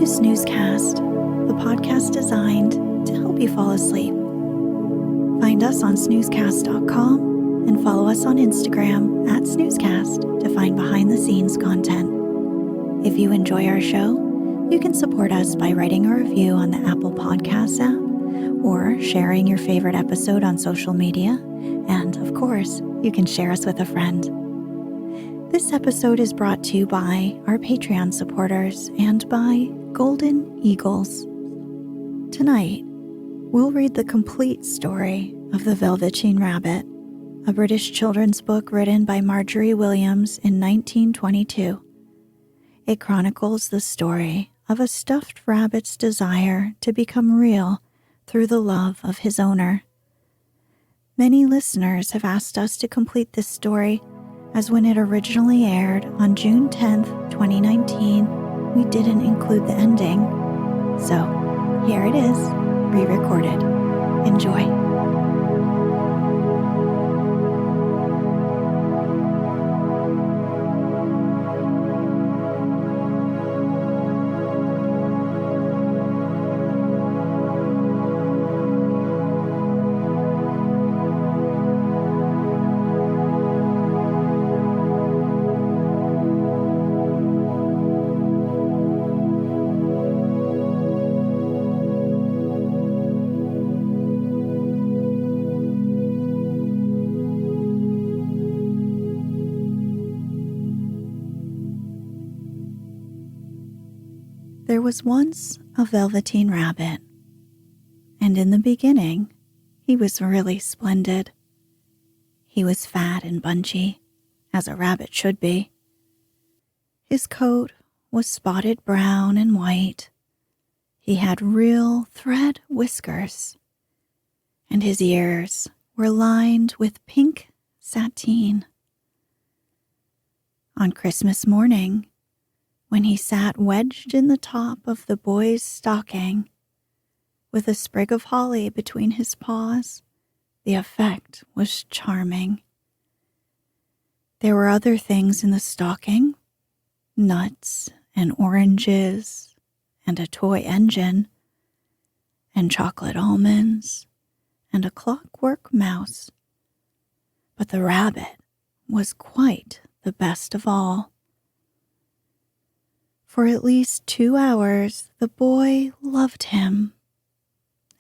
to Snoozecast, the podcast designed to help you fall asleep. Find us on snoozecast.com and follow us on Instagram at Snoozecast to find behind-the-scenes content. If you enjoy our show, you can support us by writing a review on the Apple Podcasts app or sharing your favorite episode on social media, and of course, you can share us with a friend. This episode is brought to you by our Patreon supporters and by Golden Eagles. Tonight, we'll read the complete story of the Velveteen Rabbit, a British children's book written by Margery Williams in 1922. It chronicles the story of a stuffed rabbit's desire to become real through the love of his owner. Many listeners have asked us to complete this story, as when it originally aired on June 10th, 2019, we didn't include the ending. So, here it is, re-recorded. Enjoy. There was once a Velveteen Rabbit, and in the beginning, he was really splendid. He was fat and bunchy, as a rabbit should be. His coat was spotted brown and white. He had real thread whiskers, and his ears were lined with pink sateen. On Christmas morning, when he sat wedged in the top of the boy's stocking, with a sprig of holly between his paws, the effect was charming. There were other things in the stocking, nuts and oranges and a toy engine and chocolate almonds and a clockwork mouse. But the rabbit was quite the best of all. For at least 2 hours, the boy loved him,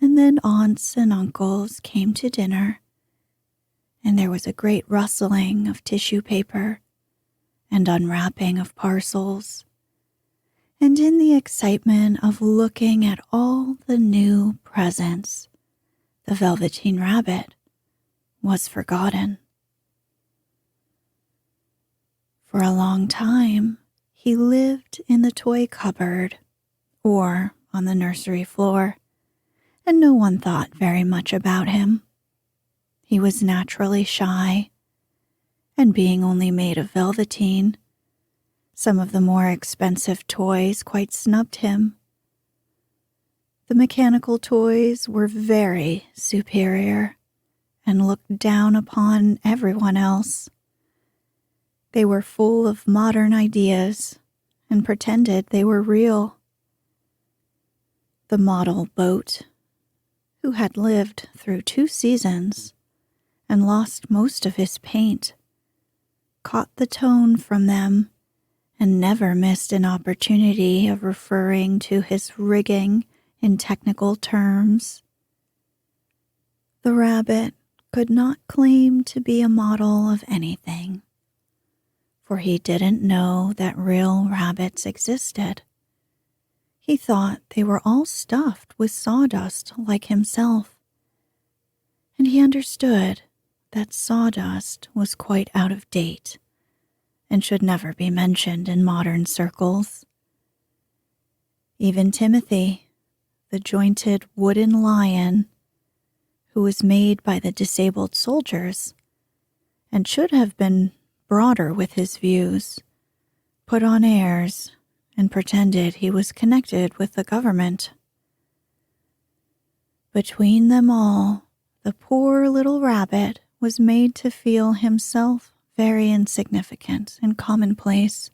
and then aunts and uncles came to dinner, and there was a great rustling of tissue paper and unwrapping of parcels, and in the excitement of looking at all the new presents, the Velveteen Rabbit was forgotten. For a long time, he lived in the toy cupboard or on the nursery floor, and no one thought very much about him. He was naturally shy, and being only made of velveteen, some of the more expensive toys quite snubbed him. The mechanical toys were very superior and looked down upon everyone else. They were full of modern ideas and pretended they were real. The model boat, who had lived through 2 seasons and lost most of his paint, caught the tone from them and never missed an opportunity of referring to his rigging in technical terms. The rabbit could not claim to be a model of anything, for he didn't know that real rabbits existed. He thought they were all stuffed with sawdust like himself, and he understood that sawdust was quite out of date and should never be mentioned in modern circles. Even Timothy, the jointed wooden lion, who was made by the disabled soldiers and should have been broader with his views, put on airs and pretended he was connected with the government. Between them all, the poor little rabbit was made to feel himself very insignificant and commonplace,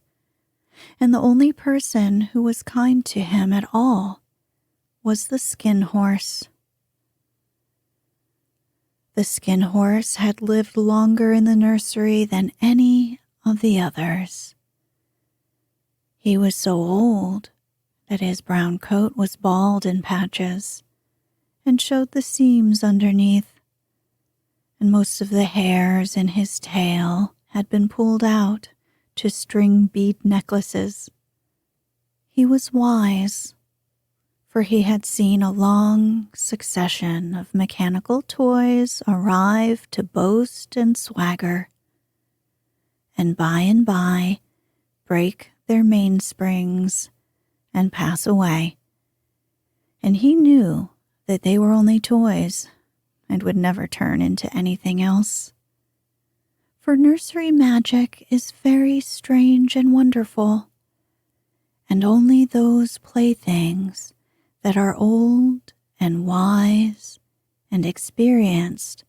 and the only person who was kind to him at all was the Skin Horse. The Skin Horse had lived longer in the nursery than any of the others. He was so old that his brown coat was bald in patches and showed the seams underneath, and most of the hairs in his tail had been pulled out to string bead necklaces. He was wise, for he had seen a long succession of mechanical toys arrive to boast and swagger, and by break their mainsprings and pass away, and he knew that they were only toys and would never turn into anything else. For nursery magic is very strange and wonderful, and only those playthings that are old and wise and experienced,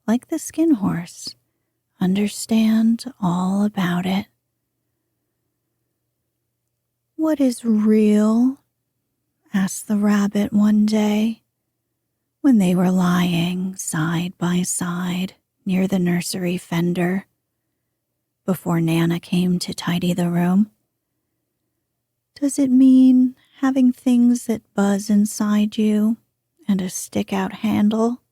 like the Skin Horse, understand all about it. "What is real?" asked the rabbit one day, when they were lying side by side near the nursery fender before Nana came to tidy the room. "Does it mean having things that buzz inside you and a stick-out handle?"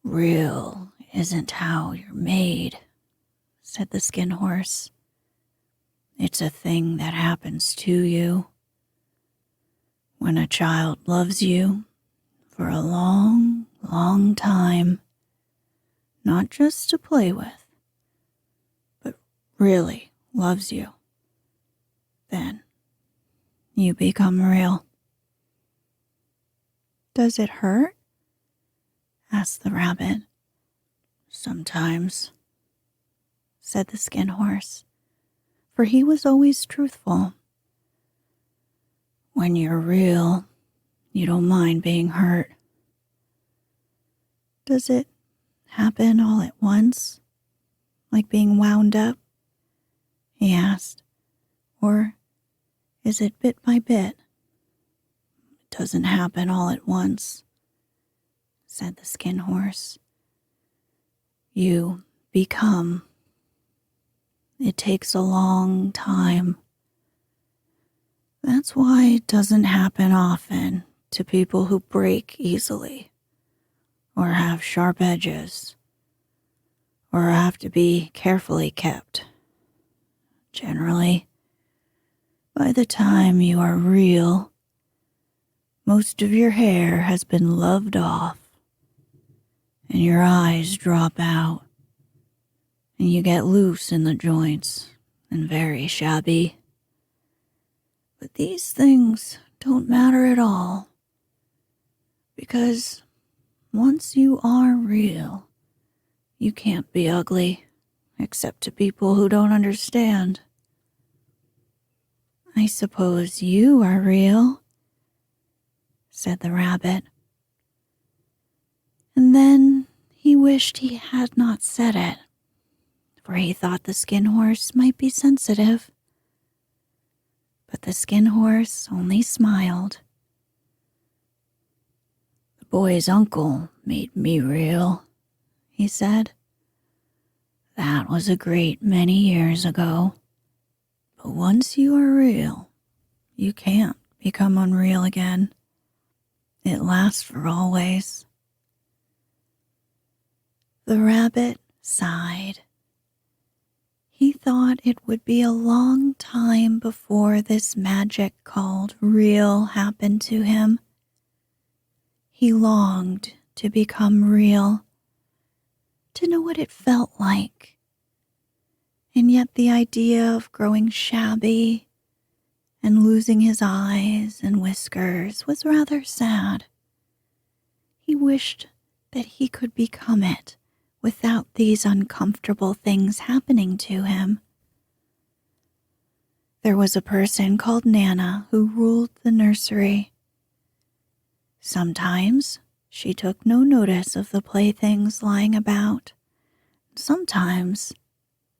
"Real isn't how you're made," said the Skin Horse. "It's a thing that happens to you. When a child loves you for a long, long time, not just to play with, but really loves you, then you become real." "Does it hurt?" asked the rabbit. "Sometimes," said the Skin Horse, for he was always truthful. "When you're real, you don't mind being hurt." "Does it happen all at once, like being wound up?" he asked. "Or is it bit by bit?" "It doesn't happen all at once," said the Skin Horse. "You become. It takes a long time. That's why it doesn't happen often to people who break easily, or have sharp edges, or have to be carefully kept. Generally, by the time you are real, most of your hair has been loved off, and your eyes drop out, and you get loose in the joints and very shabby. But these things don't matter at all, because once you are real, you can't be ugly, except to people who don't understand." "I suppose you are real," said the rabbit. And then he wished he had not said it, for he thought the Skin Horse might be sensitive. But the Skin Horse only smiled. "The boy's uncle made me real," he said. "That was a great many years ago. But once you are real, you can't become unreal again. It lasts for always." The rabbit sighed. He thought it would be a long time before this magic called real happened to him. He longed to become real, to know what it felt like. And yet the idea of growing shabby and losing his eyes and whiskers was rather sad. He wished that he could become it without these uncomfortable things happening to him. There was a person called Nana who ruled the nursery. Sometimes she took no notice of the playthings lying about. Sometimes,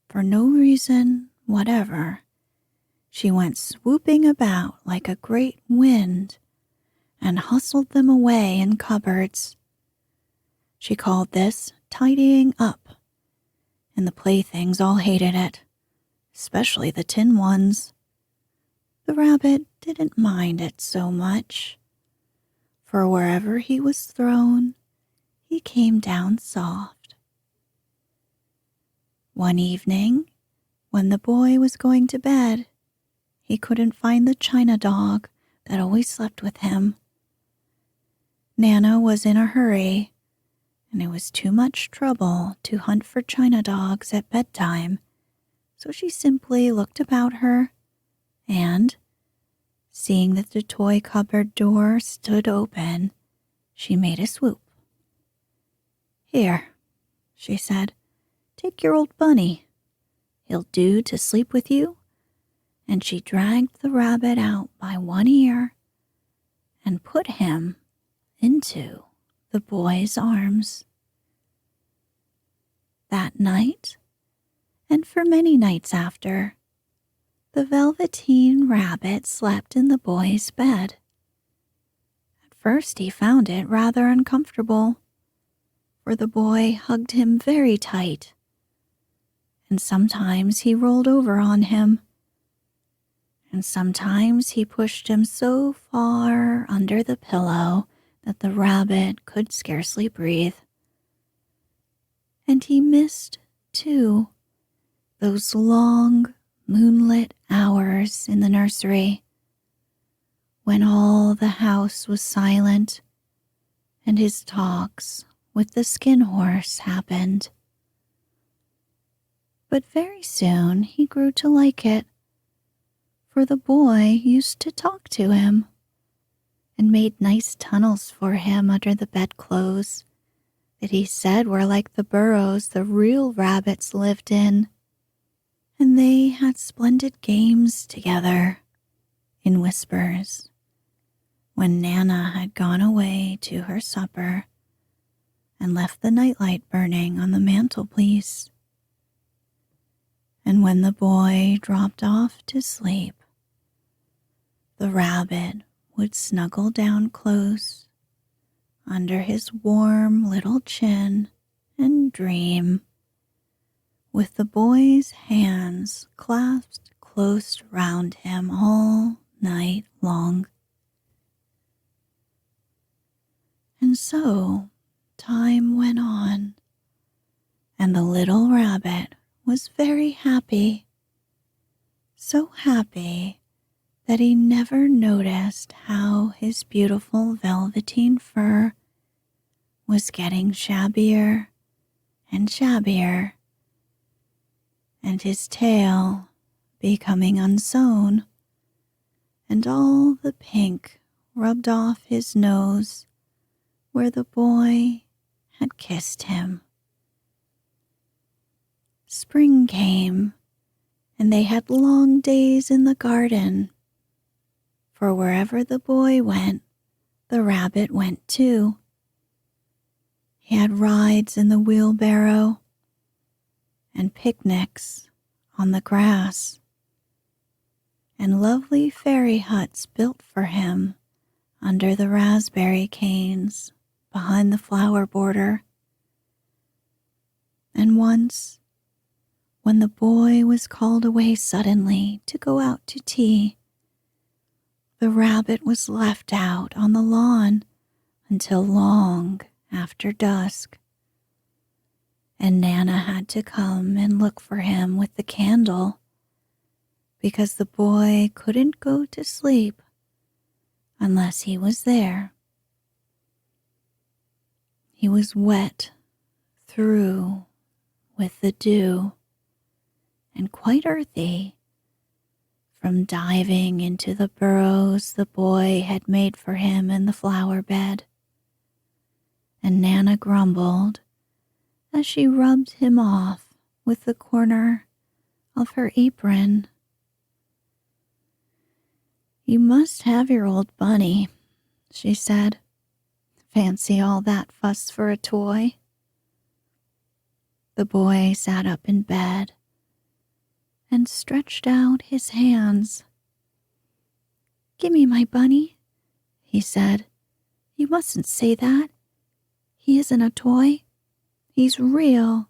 for no reason whatever, she went swooping about like a great wind and hustled them away in cupboards. She called this tidying up, and the playthings all hated it, especially the tin ones. The rabbit didn't mind it so much, for wherever he was thrown, he came down soft. One evening, when the boy was going to bed, he couldn't find the china dog that always slept with him. Nana was in a hurry, and it was too much trouble to hunt for china dogs at bedtime, so she simply looked about her and, seeing that the toy cupboard door stood open, she made a swoop. "Here," she said, "take your old bunny. He'll do to sleep with you." And she dragged the rabbit out by one ear and put him into the boy's arms. That night, and for many nights after, the Velveteen Rabbit slept in the boy's bed. At first he found it rather uncomfortable, for the boy hugged him very tight, and sometimes he rolled over on him, and sometimes he pushed him so far under the pillow that the rabbit could scarcely breathe. And he missed, too, those long, moonlit hours in the nursery, when all the house was silent and his talks with the skin horse happened. But very soon he grew to like it, for the boy used to talk to him and made nice tunnels for him under the bedclothes that he said were like the burrows the real rabbits lived in. And they had splendid games together, in whispers, when Nana had gone away to her supper and left the nightlight burning on the mantelpiece. And when the boy dropped off to sleep, the rabbit would snuggle down close under his warm little chin and dream, with the boy's hands clasped close round him all night long. And so time went on, and the little rabbit was very happy, so happy that he never noticed how his beautiful velveteen fur was getting shabbier and shabbier, and his tail becoming unsewn, and all the pink rubbed off his nose where the boy had kissed him. Spring came, and they had long days in the garden, for wherever the boy went, the rabbit went too. He had rides in the wheelbarrow and picnics on the grass, and lovely fairy huts built for him under the raspberry canes behind the flower border. And once, when the boy was called away suddenly to go out to tea, the rabbit was left out on the lawn until long after dusk, and Nana had to come and look for him with the candle, because the boy couldn't go to sleep unless he was there. He was wet through with the dew and quite earthy from diving into the burrows the boy had made for him in the flower bed. And Nana grumbled as she rubbed him off with the corner of her apron. "You must have your old bunny," she said. "Fancy all that fuss for a toy." The boy sat up in bed and stretched out his hands. "Give me my bunny," he said. "You mustn't say that. He isn't a toy. He's real."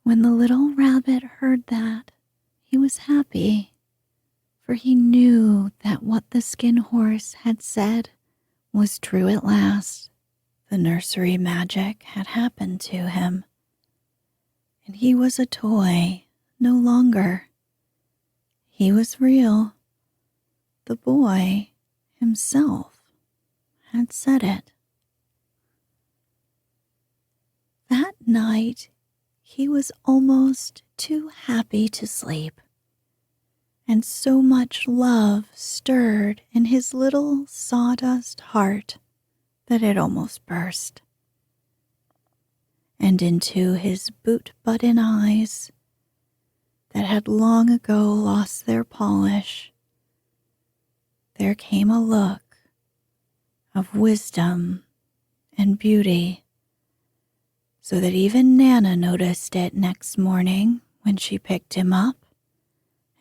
When the little rabbit heard that, he was happy, for he knew that what the skin horse had said was true at last. The nursery magic had happened to him, and he was a toy no longer. He was real. The boy himself had said it. That night, he was almost too happy to sleep, and so much love stirred in his little sawdust heart that it almost burst. And into his boot-button eyes that had long ago lost their polish, there came a look of wisdom and beauty, so that even Nana noticed it next morning when she picked him up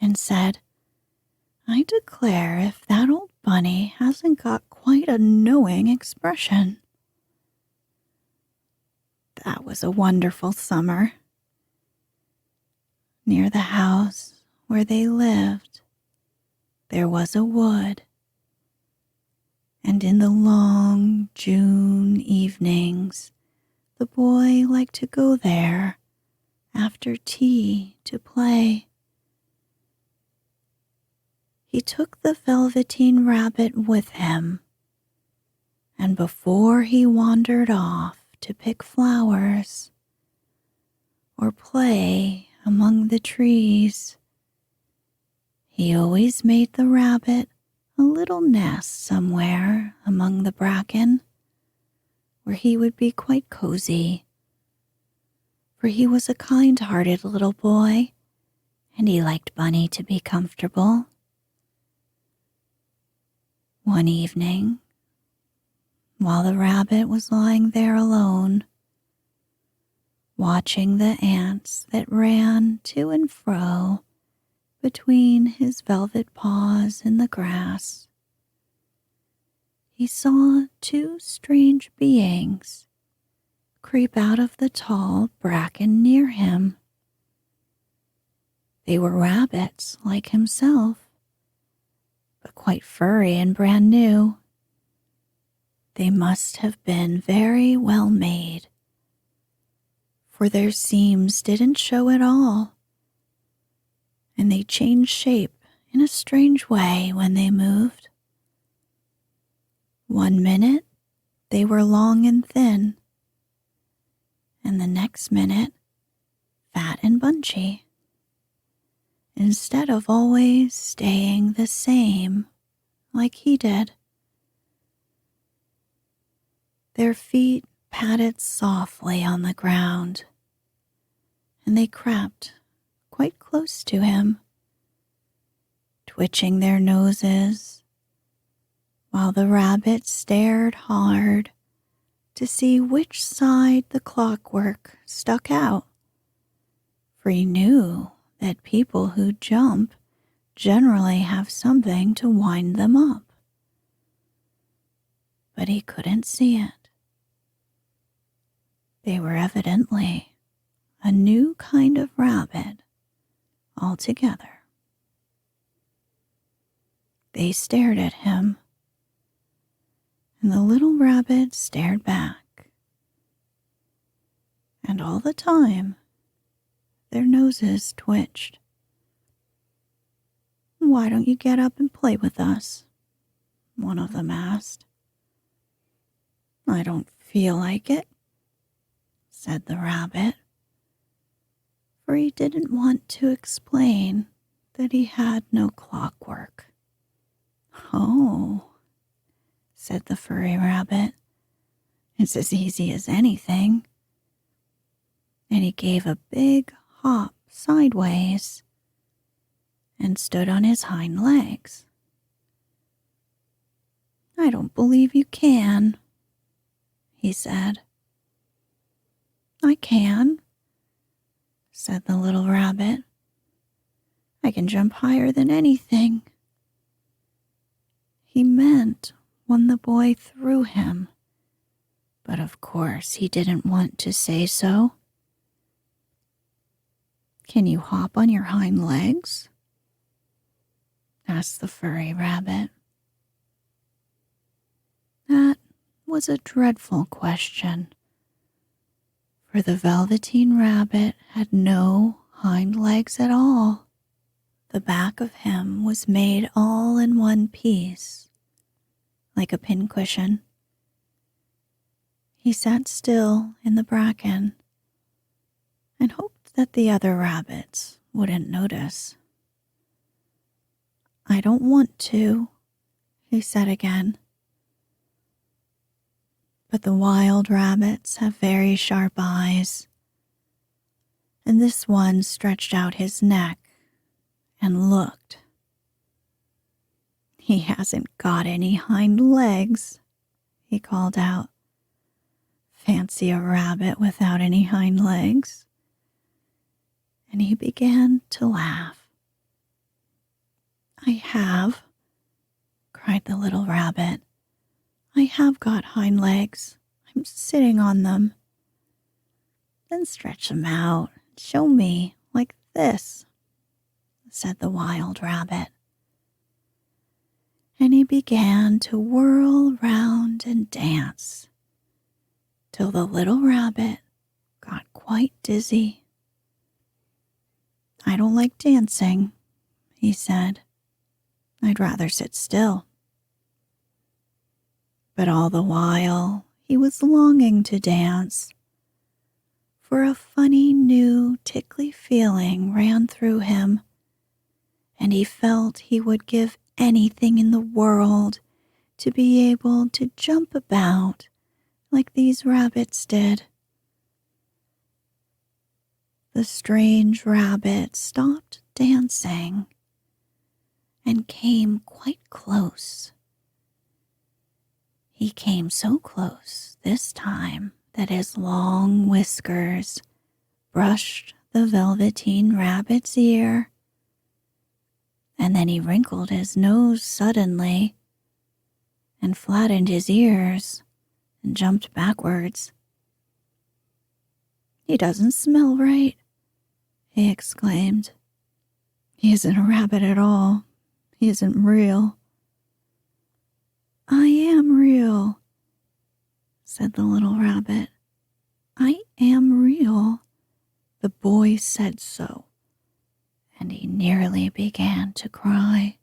and said, "I declare if that old bunny hasn't got quite a knowing expression." That was a wonderful summer. Near the house where they lived, there was a wood, and in the long June evenings, the boy liked to go there after tea to play. He took the Velveteen Rabbit with him, and before he wandered off to pick flowers or play among the trees, he always made the rabbit a little nest somewhere among the bracken, where he would be quite cozy, for he was a kind-hearted little boy, and he liked Bunny to be comfortable. One evening, while the rabbit was lying there alone, watching the ants that ran to and fro between his velvet paws in the grass, he saw two strange beings creep out of the tall bracken near him. They were rabbits like himself, but quite furry and brand new. They must have been very well made, for their seams didn't show at all, and they changed shape in a strange way when they moved. One minute, they were long and thin, and the next minute, fat and bunchy, instead of always staying the same like he did. Their feet patted softly on the ground, and they crept quite close to him, twitching their noses, while the rabbit stared hard to see which side the clockwork stuck out, for he knew that people who jump generally have something to wind them up. But he couldn't see it. They were evidently a new kind of rabbit altogether. They stared at him, and the little rabbit stared back. And all the time, their noses twitched. "Why don't you get up and play with us?" one of them asked. "I don't feel like it," said the rabbit, for he didn't want to explain that he had no clockwork. "Oh," said the furry rabbit, "it's as easy as anything." And he gave a big hop sideways and stood on his hind legs. "I don't believe you can," he said. "I can," said the little rabbit. "I can jump higher than anything." He meant when the boy threw him, but of course he didn't want to say so. "Can you hop on your hind legs?" asked the furry rabbit. That was a dreadful question, for the Velveteen Rabbit had no hind legs at all. The back of him was made all in one piece, like a pincushion. He sat still in the bracken and hoped that the other rabbits wouldn't notice. "I don't want to," he said again. But the wild rabbits have very sharp eyes, and this one stretched out his neck and looked. "He hasn't got any hind legs," he called out. "Fancy a rabbit without any hind legs." And he began to laugh. "I have," cried the little rabbit. "I have got hind legs. I'm sitting on them." "Then stretch them out. Show me, like this," said the wild rabbit. And he began to whirl round and dance till the little rabbit got quite dizzy. "I don't like dancing," he said. "I'd rather sit still." But all the while he was longing to dance, for a funny new tickly feeling ran through him, and he felt he would give anything in the world to be able to jump about like these rabbits did. The strange rabbit stopped dancing and came quite close. He came so close this time that his long whiskers brushed the Velveteen Rabbit's ear, and then he wrinkled his nose suddenly and flattened his ears and jumped backwards. "He doesn't smell right," he exclaimed. "He isn't a rabbit at all. He isn't real." "I am real," said the little rabbit. "I am real. The boy said so," and he nearly began to cry.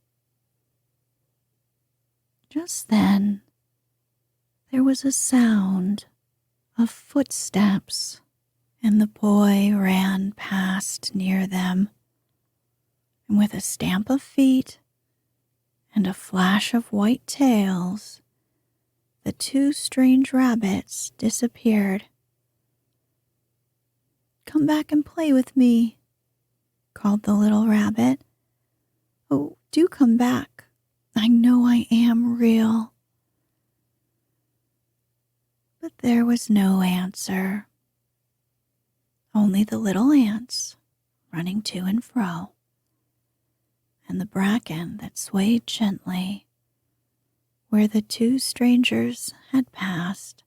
Just then, there was a sound of footsteps, and the boy ran past near them, and with a stamp of feet and a flash of white tails, the two strange rabbits disappeared. "Come back and play with me," called the little rabbit. "Oh, do come back. I know I am real." But there was no answer, only the little ants running to and fro, and the bracken that swayed gently where the two strangers had passed.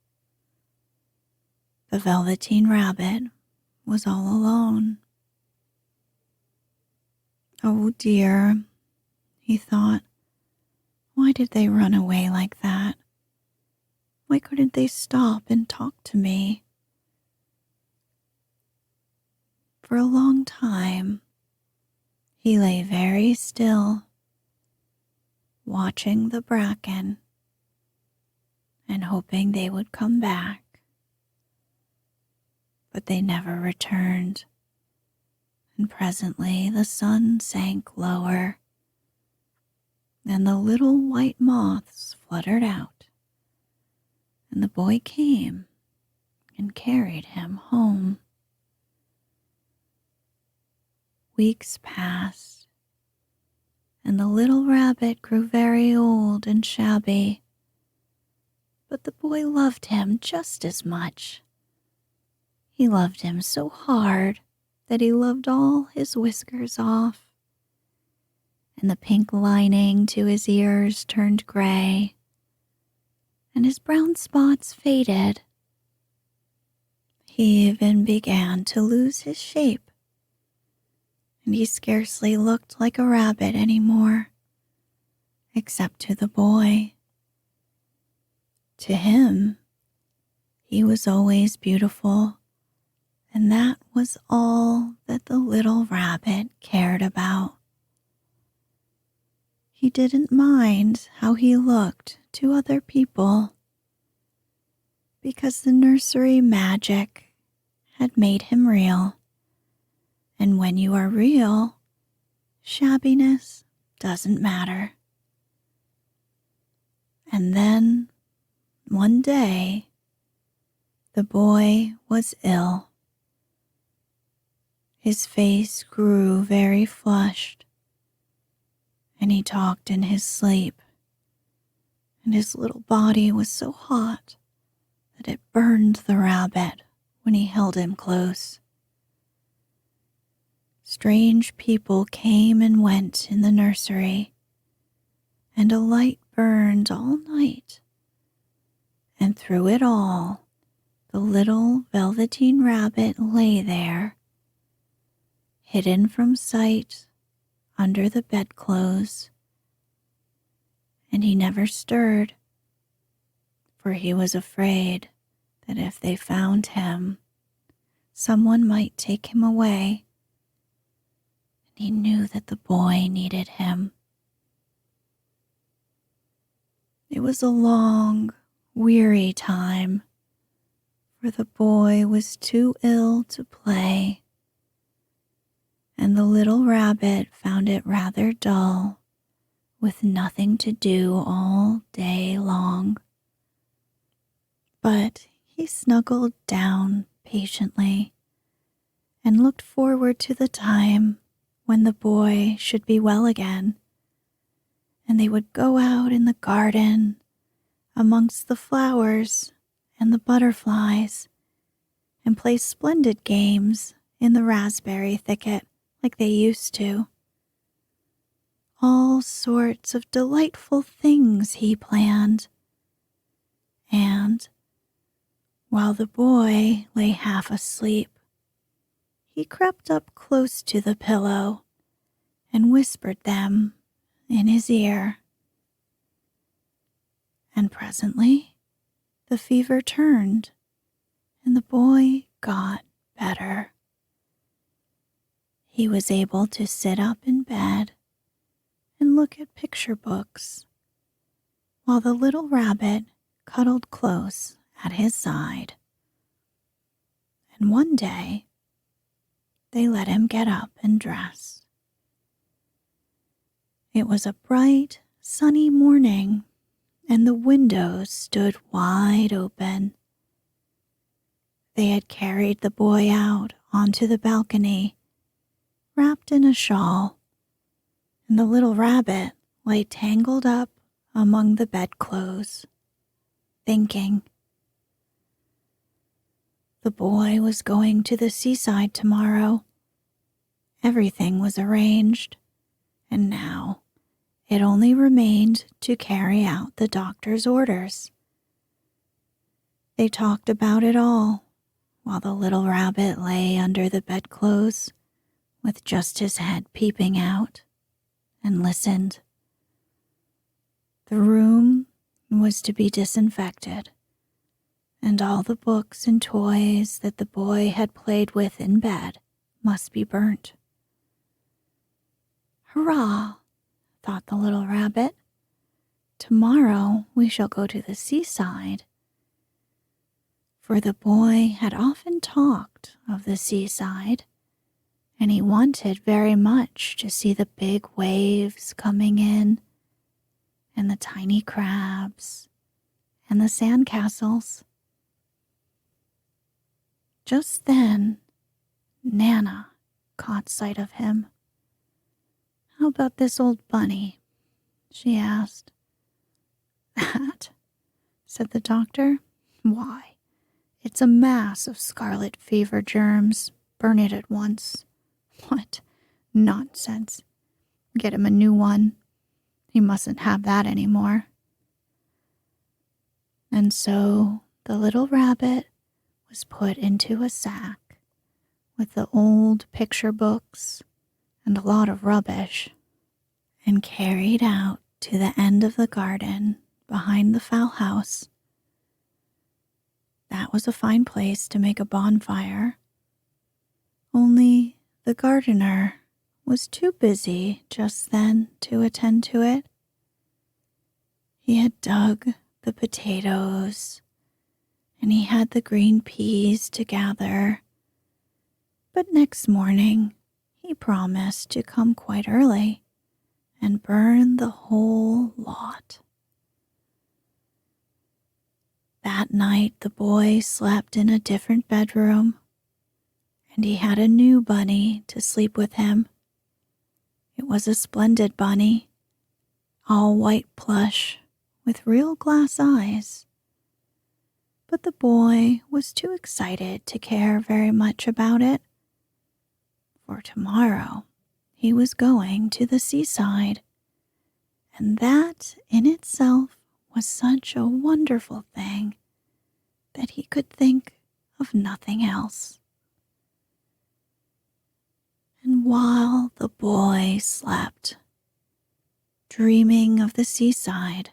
The Velveteen Rabbit was all alone. "Oh dear," he thought. "Why did they run away like that? Why couldn't they stop and talk to me?" For a long time, he lay very still, watching the bracken and hoping they would come back. But they never returned, and presently the sun sank lower, and the little white moths fluttered out, and the boy came and carried him home. Weeks passed, and the little rabbit grew very old and shabby, but the boy loved him just as much. He loved him so hard that he loved all his whiskers off, and the pink lining to his ears turned gray, and his brown spots faded. He even began to lose his shape, and he scarcely looked like a rabbit anymore, except to the boy. To him, he was always beautiful, and that was all that the little rabbit cared about. He didn't mind how he looked to other people, because the nursery magic had made him real. And when you are real, shabbiness doesn't matter. And then, one day, the boy was ill. His face grew very flushed, and he talked in his sleep, and his little body was so hot that it burned the rabbit when he held him close. Strange people came and went in the nursery, and a light burned all night, and through it all, the little Velveteen Rabbit lay there, hidden from sight under the bedclothes, and he never stirred, for he was afraid that if they found him, someone might take him away, and he knew that the boy needed him. It was a long, weary time, for the boy was too ill to play, and the little rabbit found it rather dull, with nothing to do all day long. But he snuggled down patiently and looked forward to the time when the boy should be well again, and they would go out in the garden amongst the flowers and the butterflies and play splendid games in the raspberry thicket like they used to. All sorts of delightful things he planned, and while the boy lay half asleep, he crept up close to the pillow and whispered them in his ear. And presently the fever turned, and the boy got better. He was able to sit up in bed and look at picture books, while the little rabbit cuddled close at his side. And one day, they let him get up and dress. It was a bright, sunny morning, and the windows stood wide open. They had carried the boy out onto the balcony, wrapped in a shawl, and the little rabbit lay tangled up among the bedclothes, thinking. The boy was going to the seaside tomorrow. Everything was arranged, and now it only remained to carry out the doctor's orders. They talked about it all while the little rabbit lay under the bedclothes with just his head peeping out, and listened. The room was to be disinfected, and all the books and toys that the boy had played with in bed must be burnt. Hurrah, thought the little rabbit. Tomorrow we shall go to the seaside. For the boy had often talked of the seaside, and he wanted very much to see the big waves coming in, and the tiny crabs, and the sandcastles. Just then, Nana caught sight of him. "How about this old bunny?" she asked. "That?" said the doctor. "Why, it's a mass of scarlet fever germs, burn it at once. What nonsense. Get him a new one. He mustn't have that anymore. And so the little rabbit was put into a sack with the old picture books and a lot of rubbish and carried out to the end of the garden behind the fowl house. That was a fine place to make a bonfire. Only the gardener was too busy just then to attend to it. He had dug the potatoes, and he had the green peas to gather. But next morning, he promised to come quite early and burn the whole lot. That night, the boy slept in a different bedroom, and he had a new bunny to sleep with him. It was a splendid bunny, all white plush with real glass eyes. But the boy was too excited to care very much about it. For tomorrow, he was going to the seaside, and that in itself was such a wonderful thing that he could think of nothing else. And while the boy slept, dreaming of the seaside,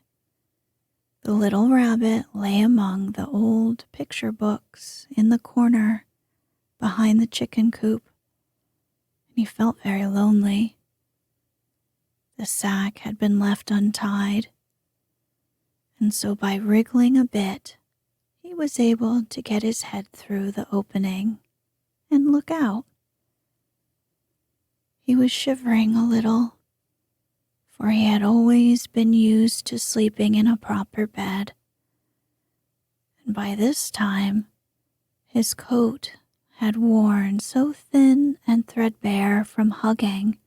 the little rabbit lay among the old picture books in the corner behind the chicken coop, and he felt very lonely. The sack had been left untied, and so by wriggling a bit, he was able to get his head through the opening and look out. He was shivering a little, for he had always been used to sleeping in a proper bed, and by this time his coat had worn so thin and threadbare from hugging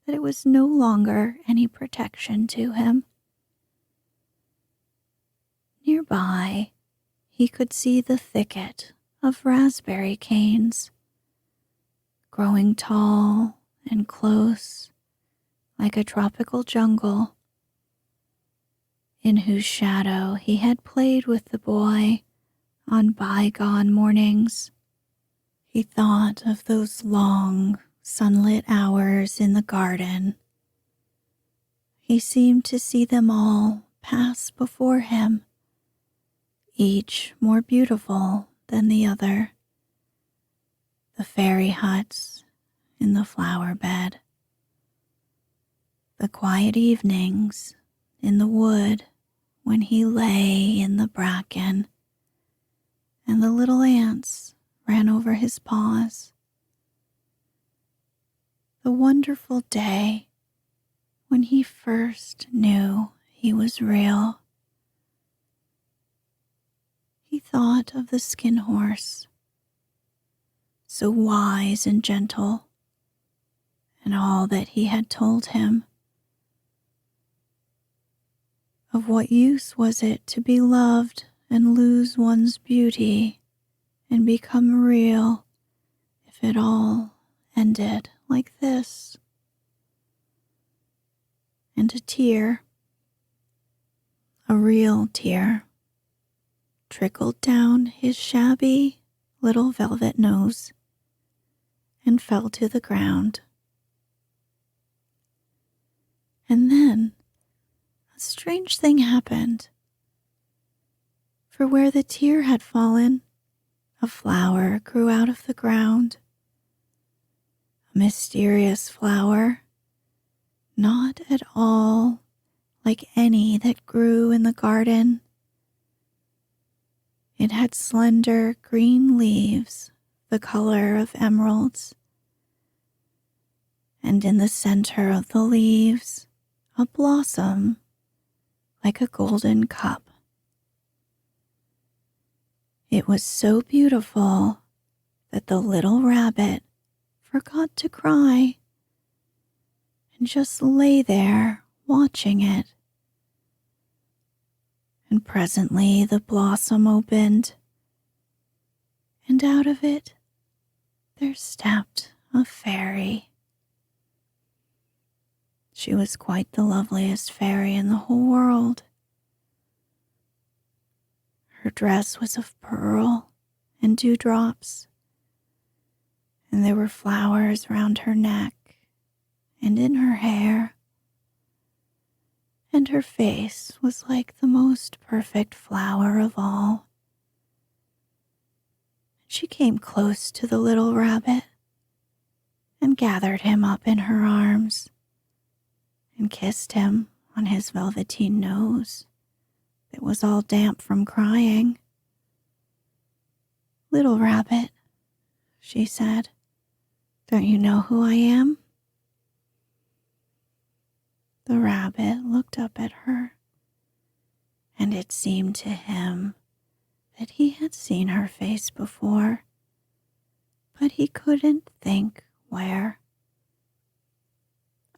that it was no longer any protection to him. Nearby, he could see the thicket of raspberry canes, growing tall and close like a tropical jungle, in whose shadow he had played with the boy on bygone mornings. He thought of those long, sunlit hours in the garden. He seemed to see them all pass before him, each more beautiful than the other. The fairy huts in the flower bed, the quiet evenings in the wood when he lay in the bracken and the little ants ran over his paws, the wonderful day when he first knew he was real. He thought of the skin horse, so wise and gentle, and all that he had told him. Of what use was it to be loved and lose one's beauty and become real if it all ended like this? And a tear, a real tear, trickled down his shabby little velvet nose and fell to the ground. And then a strange thing happened. For where the tear had fallen, a flower grew out of the ground. A mysterious flower, not at all like any that grew in the garden. It had slender green leaves, the color of emeralds, and in the center of the leaves, a blossom like a golden cup. It was so beautiful that the little rabbit forgot to cry and just lay there watching it. And presently the blossom opened, and out of it there stepped a fairy. She was quite the loveliest fairy in the whole world. Her dress was of pearl and dewdrops, and there were flowers round her neck and in her hair, and her face was like the most perfect flower of all. She came close to the little rabbit and gathered him up in her arms and kissed him on his velveteen nose that was all damp from crying. "Little rabbit," she said, "don't you know who I am?" The rabbit looked up at her, and it seemed to him that he had seen her face before, but he couldn't think where.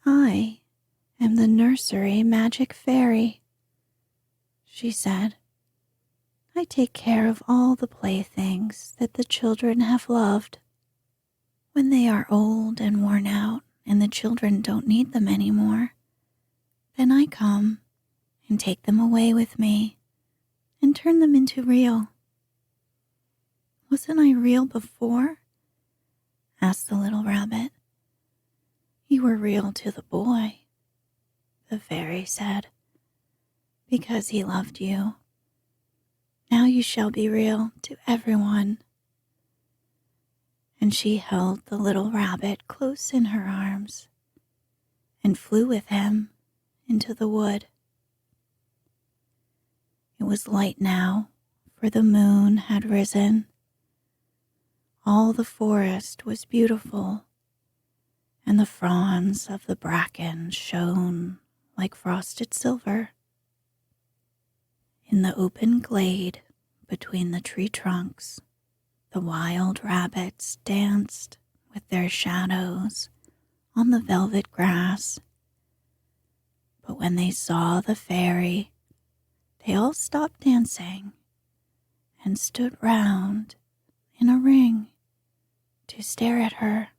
"I am the Nursery Magic Fairy," she said. "I take care of all the playthings that the children have loved. When they are old and worn out and the children don't need them anymore, then I come and take them away with me and turn them into real." "Wasn't I real before?" asked the little rabbit. "You were real to the boy," the fairy said, "because he loved you. Now you shall be real to everyone." And she held the little rabbit close in her arms and flew with him into the wood. It was light now, for the moon had risen. All the forest was beautiful, and the fronds of the bracken shone like frosted silver. In the open glade between the tree trunks, the wild rabbits danced with their shadows on the velvet grass. But when they saw the fairy, they all stopped dancing and stood round in a ring to stare at her.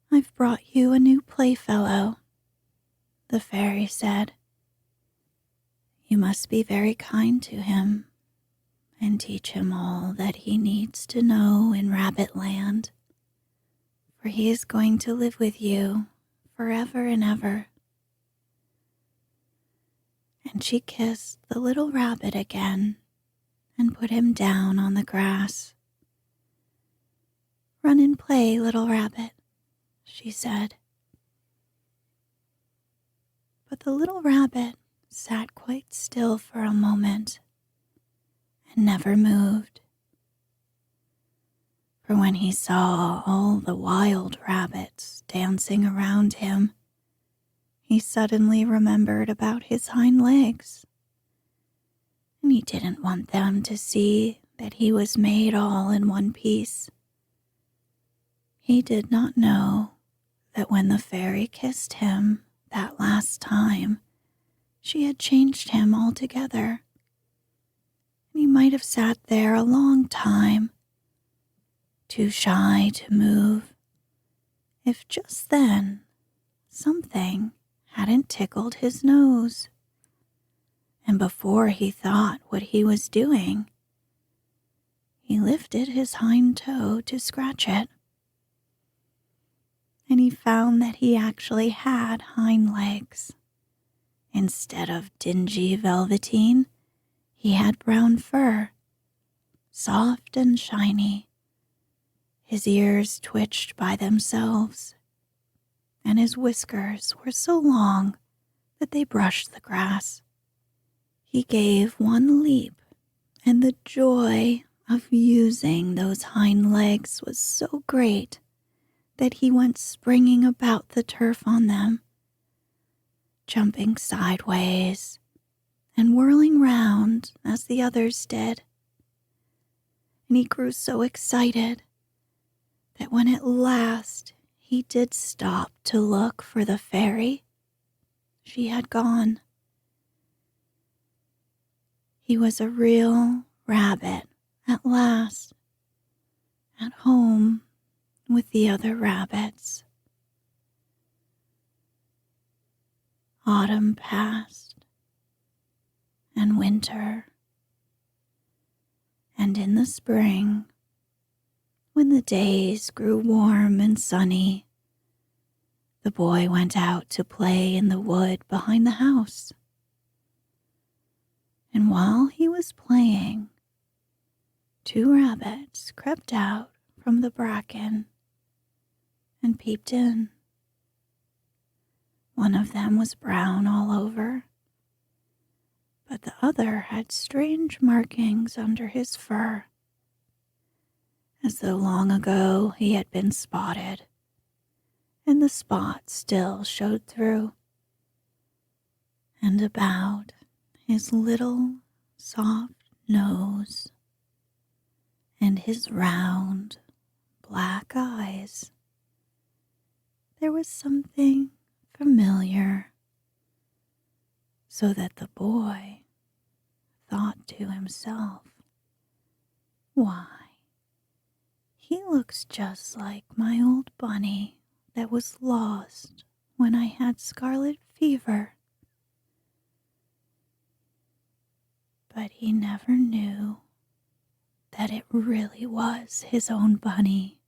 "I've brought you a new playfellow," the fairy said. "You must be very kind to him and teach him all that he needs to know in Rabbit Land, for he is going to live with you forever and ever." And she kissed the little rabbit again and put him down on the grass. "Run and play, little rabbit," she said. But the little rabbit sat quite still for a moment and never moved. For when he saw all the wild rabbits dancing around him, he suddenly remembered about his hind legs, and he didn't want them to see that he was made all in one piece. He did not know that when the fairy kissed him that last time, she had changed him altogether. And he might have sat there a long time, too shy to move, if just then something hadn't tickled his nose. And before he thought what he was doing, he lifted his hind toe to scratch it. And he found that he actually had hind legs. Instead of dingy velveteen, he had brown fur, soft and shiny. His ears twitched by themselves, and his whiskers were so long that they brushed the grass. He gave one leap, and the joy of using those hind legs was so great that he went springing about the turf on them, jumping sideways and whirling round as the others did. And he grew so excited that when at last he did stop to look for the fairy, she had gone. He was a real rabbit at last, at home with the other rabbits. Autumn passed, and winter, and in the spring, when the days grew warm and sunny, the boy went out to play in the wood behind the house. And while he was playing, 2 rabbits crept out from the bracken and peeped in. One of them was brown all over, but the other had strange markings under his fur, as though long ago he had been spotted, and the spots still showed through. And about his little soft nose and his round black eyes, there was something familiar, so that the boy thought to himself, "Why, he looks just like my old bunny that was lost when I had scarlet fever." But he never knew that it really was his own bunny,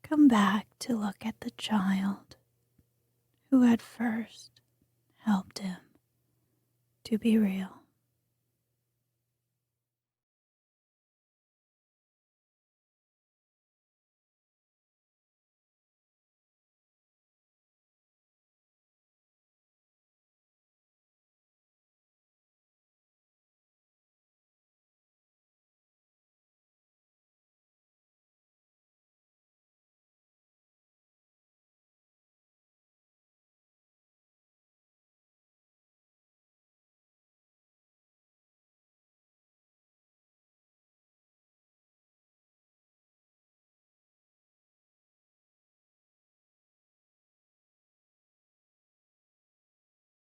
come back to look at the child who had first helped him to be real.